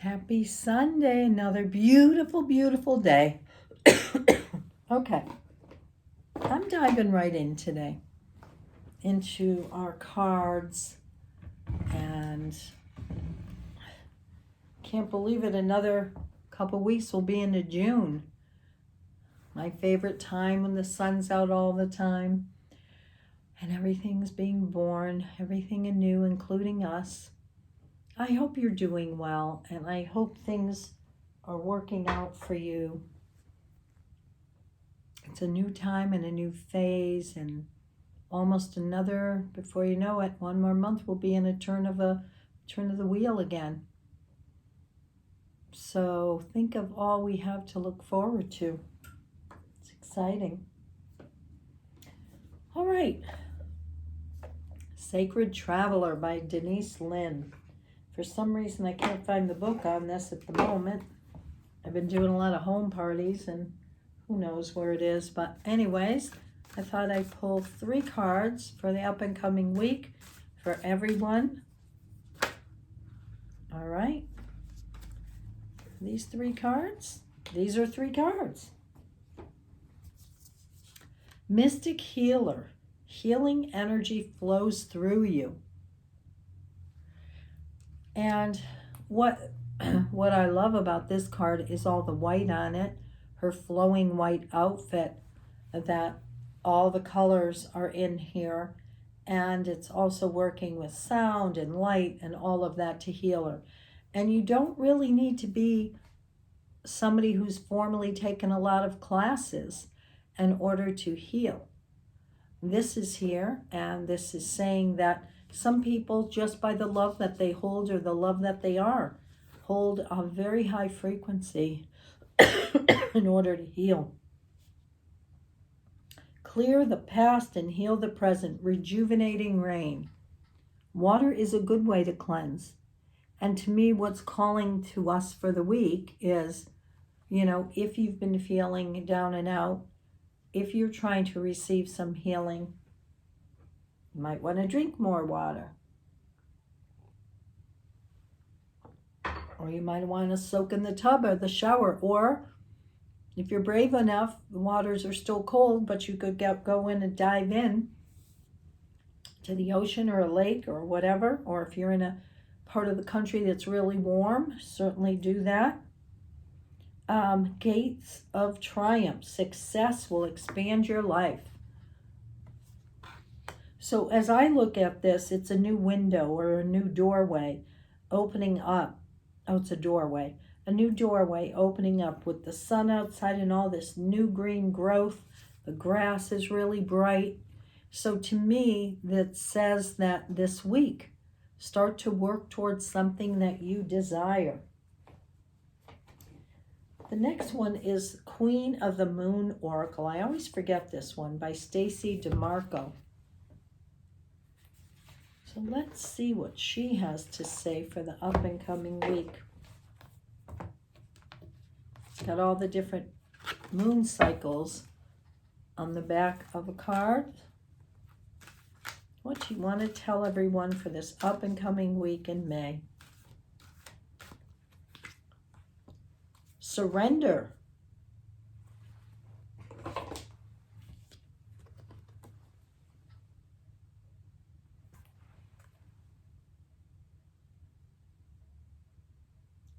Happy Sunday, another beautiful, beautiful day. Okay, I'm diving right in today into our cards, and can't believe it, another couple weeks will be into June. My favorite time when the sun's out all the time and everything's being born, everything anew, including us. I hope you're doing well, and I hope things are working out for you. It's a new time and a new phase, and almost another, before you know it, one more month will be in a turn of the wheel again. So think of all we have to look forward to. It's exciting. All right. Sacred Traveler by Denise Lynn. For some reason, I can't find the book on this at the moment. I've been doing a lot of home parties, and who knows where it is. But anyways, I thought I'd pull 3 cards for the up and coming week for everyone. All right. These 3 cards. These are 3 cards. Mystic Healer. Healing energy flows through you. And what I love about this card is all the white on it, her flowing white outfit, that all the colors are in here, and it's also working with sound and light and all of that to heal her. And you don't really need to be somebody who's formally taken a lot of classes in order to heal. This is here, and this is saying that some people, just by the love that they hold or the love that they are, hold a very high frequency in order to heal. Clear the past and heal the present, rejuvenating rain. Water is a good way to cleanse. And to me, what's calling to us for the week is, if you've been feeling down and out, if you're trying to receive some healing, you might want to drink more water. Or you might want to soak in the tub or the shower. Or if you're brave enough, the waters are still cold, but you could go in and dive in to the ocean or a lake or whatever. Or if you're in a part of the country that's really warm, certainly do that. Gates of triumph. Success will expand your life. So as I look at this, it's a new window or a new doorway opening up. Oh, it's a doorway. A new doorway opening up with the sun outside and all this new green growth. The grass is really bright. So to me, that says that this week, start to work towards something that you desire. The next one is Queen of the Moon Oracle. I always forget this one, by Stacy DeMarco. So let's see what she has to say for the up and coming week. It's got all the different moon cycles on the back of a card. What do you want to tell everyone for this up and coming week in May? Surrender.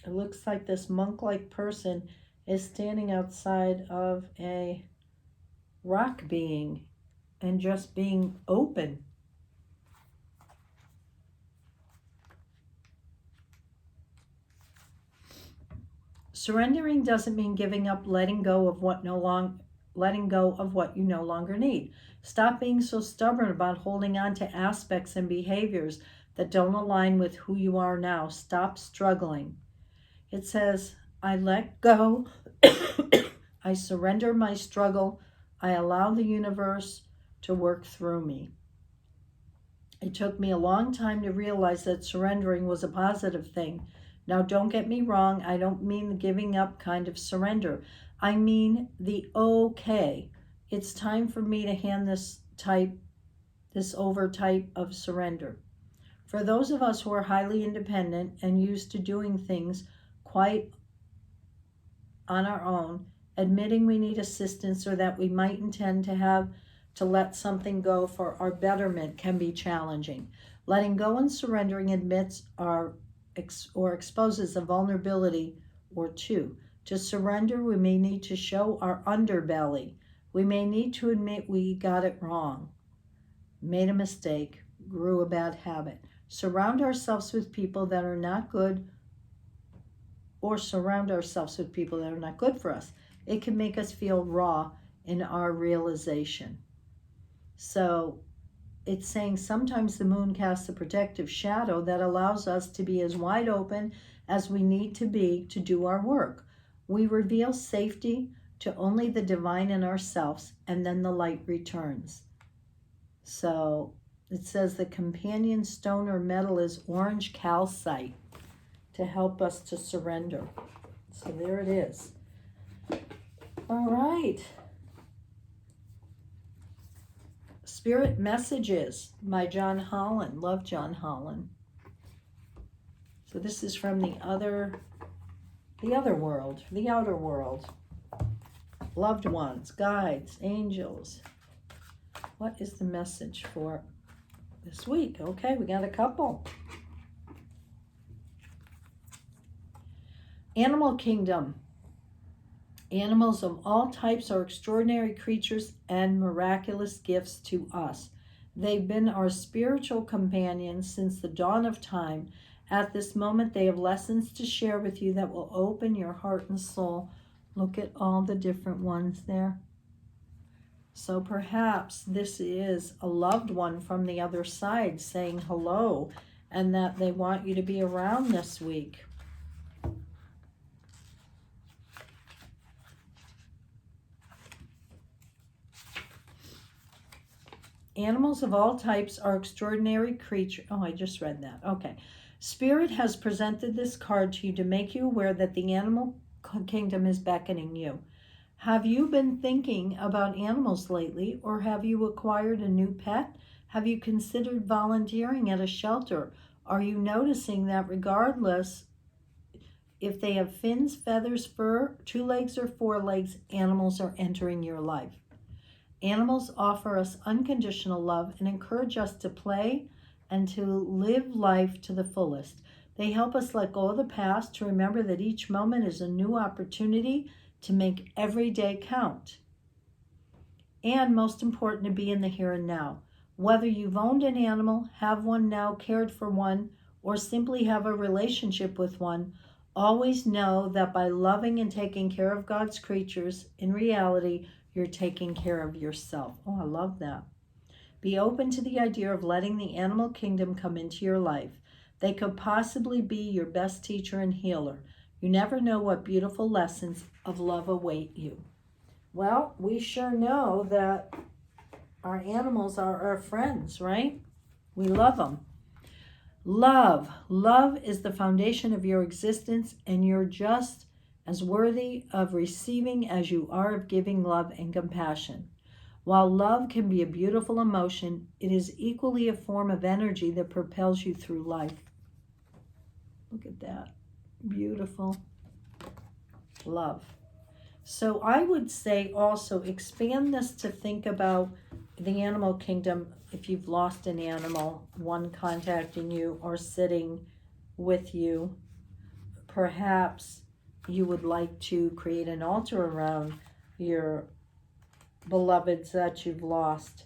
It looks like this monk-like person is standing outside of a rock being and just being open. Surrendering doesn't mean giving up, letting go of what you no longer need. Stop being so stubborn about holding on to aspects and behaviors that don't align with who you are now. Stop struggling. It says, I let go. I surrender my struggle. I allow the universe to work through me. It took me a long time to realize that surrendering was a positive thing. Now, don't get me wrong. I don't mean the giving up kind of surrender. I mean the okay. It's time for me to hand this over type of surrender. For those of us who are highly independent and used to doing things quite on our own, admitting we need assistance or that we might intend to have to let something go for our betterment can be challenging. Letting go and surrendering admits or exposes a vulnerability or two. To surrender, we may need to show our underbelly. We may need to admit we got it wrong, made a mistake, grew a bad habit. Surround ourselves with people that are not good, or surround ourselves with people that are not good for us. It can make us feel raw in our realization. So it's saying sometimes the moon casts a protective shadow that allows us to be as wide open as we need to be to do our work. We reveal safety to only the divine in ourselves, and then the light returns. So it says the companion stone or metal is orange calcite to help us to surrender. So there it is. All right. Spirit Messages by John Holland. Love John Holland. So this is from the other world, the outer world. Loved ones, guides, angels. What is the message for this week? Okay, we got a couple. Animal Kingdom. Animals of all types are extraordinary creatures and miraculous gifts to us. They've been our spiritual companions since the dawn of time. At this moment, they have lessons to share with you that will open your heart and soul. Look at all the different ones there. So perhaps this is a loved one from the other side saying hello and that they want you to be around this week. Animals of all types are extraordinary creatures. Oh, I just read that. Okay. Spirit has presented this card to you to make you aware that the animal kingdom is beckoning you. Have you been thinking about animals lately, or have you acquired a new pet? Have you considered volunteering at a shelter? Are you noticing that regardless if they have fins, feathers, fur, 2 legs or 4 legs, animals are entering your life? Animals offer us unconditional love and encourage us to play and to live life to the fullest. They help us let go of the past, to remember that each moment is a new opportunity to make every day count. And most important, to be in the here and now. Whether you've owned an animal, have one now, cared for one, or simply have a relationship with one, always know that by loving and taking care of God's creatures, in reality, you're taking care of yourself. Oh, I love that. Be open to the idea of letting the animal kingdom come into your life. They could possibly be your best teacher and healer. You never know what beautiful lessons of love await you. Well, we sure know that our animals are our friends, right? We love them. Love. Love is the foundation of your existence, and you're just as worthy of receiving as you are of giving love and compassion. While love can be a beautiful emotion, it is equally a form of energy that propels you through life. Look at that. Beautiful. Love. So I would say also expand this to think about the animal kingdom. If you've lost an animal, one contacting you or sitting with you, perhaps you would like to create an altar around your beloveds that you've lost.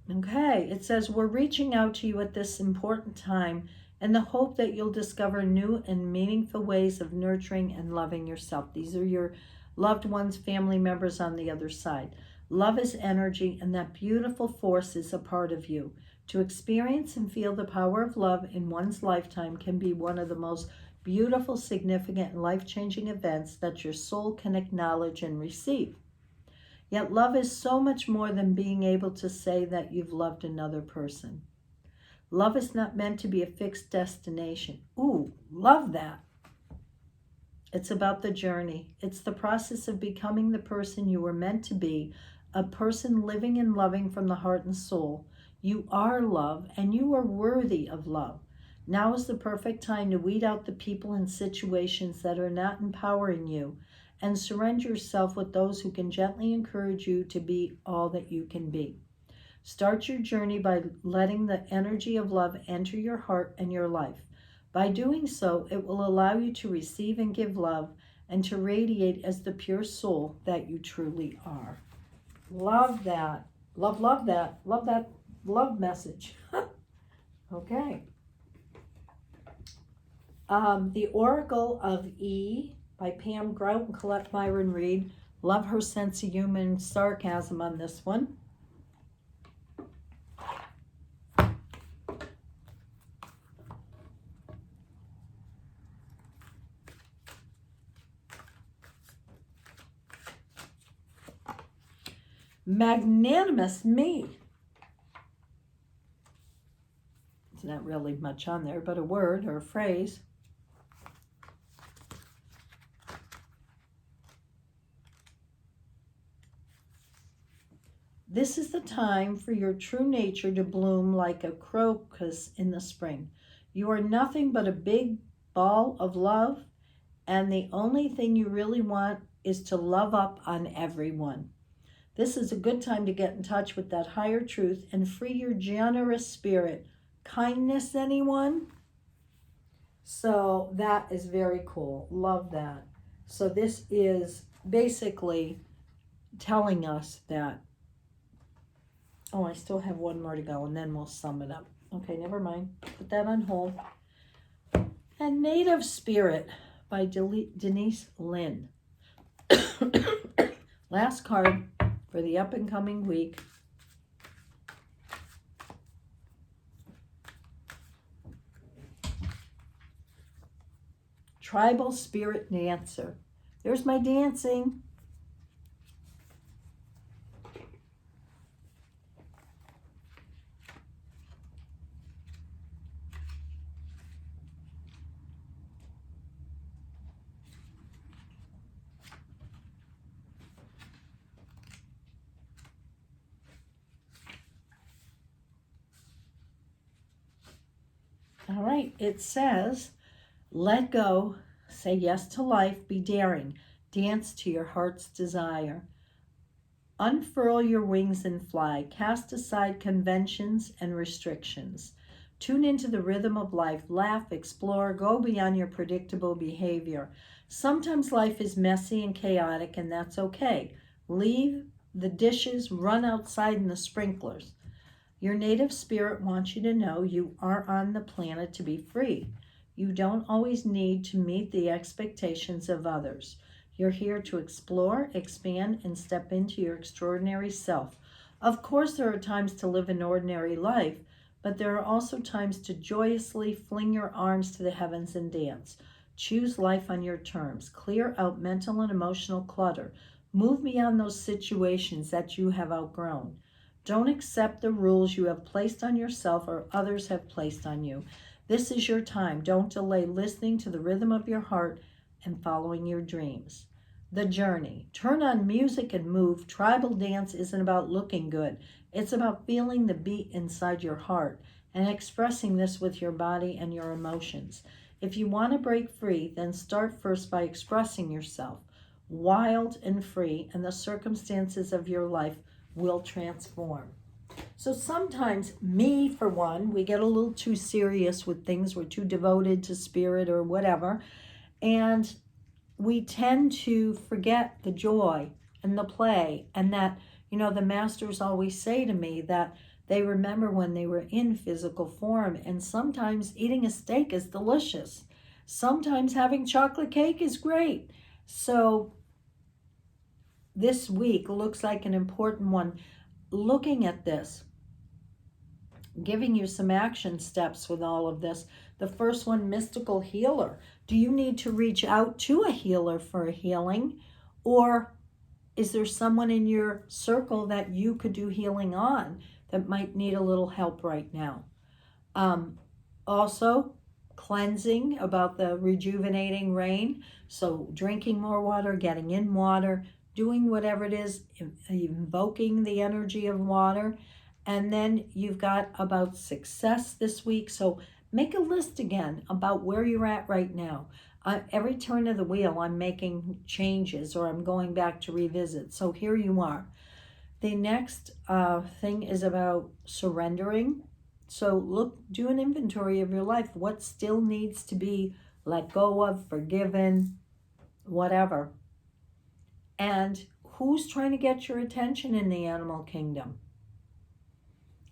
Okay, it says we're reaching out to you at this important time in the hope that you'll discover new and meaningful ways of nurturing and loving yourself. These are your loved ones, family members on the other side. Love is energy, and that beautiful force is a part of you. To experience and feel the power of love in one's lifetime can be one of the most beautiful, significant, and life-changing events that your soul can acknowledge and receive. Yet love is so much more than being able to say that you've loved another person. Love is not meant to be a fixed destination. Ooh, love that. It's about the journey. It's the process of becoming the person you were meant to be, a person living and loving from the heart and soul. You are love, and you are worthy of love. Now is the perfect time to weed out the people and situations that are not empowering you and surrender yourself with those who can gently encourage you to be all that you can be. Start your journey by letting the energy of love enter your heart and your life. By doing so, it will allow you to receive and give love and to radiate as the pure soul that you truly are. Love that. Love that. Love that love message. Okay. The Oracle of E by Pam Grout and Colette Myron Reed. Love her sense of humor and sarcasm on this one. Magnanimous me. It's not really much on there, but a word or a phrase. This is the time for your true nature to bloom like a crocus in the spring. You are nothing but a big ball of love, and the only thing you really want is to love up on everyone. This is a good time to get in touch with that higher truth and free your generous spirit. Kindness, anyone? So that is very cool. Love that. So this is basically telling us that, oh, I still have one more to go and then we'll sum it up. Okay, never mind. Put that on hold. And Native Spirit by Denise Lynn. Last card for the up and coming week. Tribal Spirit Dancer. There's my dancing. All right, it says, let go, say yes to life, be daring, dance to your heart's desire. Unfurl your wings and fly, cast aside conventions and restrictions. Tune into the rhythm of life, laugh, explore, go beyond your predictable behavior. Sometimes life is messy and chaotic, and that's okay. Leave the dishes, run outside in the sprinklers. Your native spirit wants you to know you are on the planet to be free. You don't always need to meet the expectations of others. You're here to explore, expand, and step into your extraordinary self. Of course, there are times to live an ordinary life, but there are also times to joyously fling your arms to the heavens and dance. Choose life on your terms. Clear out mental and emotional clutter. Move beyond those situations that you have outgrown. Don't accept the rules you have placed on yourself or others have placed on you. This is your time. Don't delay listening to the rhythm of your heart and following your dreams. The journey. Turn on music and move. Tribal dance isn't about looking good. It's about feeling the beat inside your heart and expressing this with your body and your emotions. If you want to break free, then start first by expressing yourself. Wild and free, and the circumstances of your life will transform. So sometimes, me for one, we get a little too serious with things. We're too devoted to spirit or whatever. And we tend to forget the joy and the play. And that, the masters always say to me that they remember when they were in physical form. And sometimes eating a steak is delicious. Sometimes having chocolate cake is great. So this week looks like an important one. Looking at this, giving you some action steps with all of this. The first one, mystical healer. Do you need to reach out to a healer for a healing? Or is there someone in your circle that you could do healing on that might need a little help right now? Also, cleansing, about the rejuvenating rain. So drinking more water, getting in water, doing whatever it is, invoking the energy of water. And then you've got about success this week. So Make a list again about where you're at right now. Every turn of the wheel, I'm making changes or I'm going back to revisit. So here you are. The next thing is about surrendering. So do an inventory of your life. What still needs to be let go of, forgiven, whatever. And who's trying to get your attention in the animal kingdom?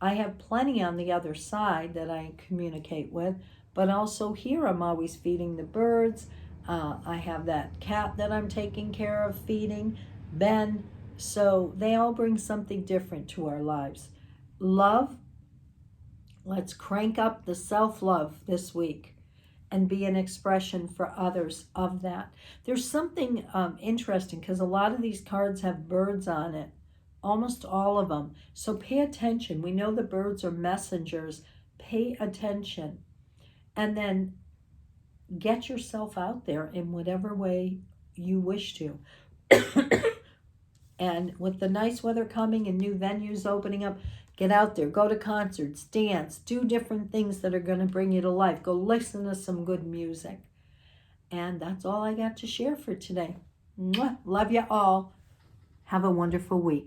I have plenty on the other side that I communicate with, but also here I'm always feeding the birds. I have that cat that I'm taking care of feeding, Ben. So they all bring something different to our lives. Love, let's crank up the self-love this week and be an expression for others of that. There's something interesting because a lot of these cards have birds on it, almost all of them. So pay attention. We know the birds are messengers. Pay attention. And then get yourself out there in whatever way you wish to. And with the nice weather coming and new venues opening up, get out there, go to concerts, dance, do different things that are going to bring you to life. Go listen to some good music. And that's all I got to share for today. Mwah. Love you all. Have a wonderful week.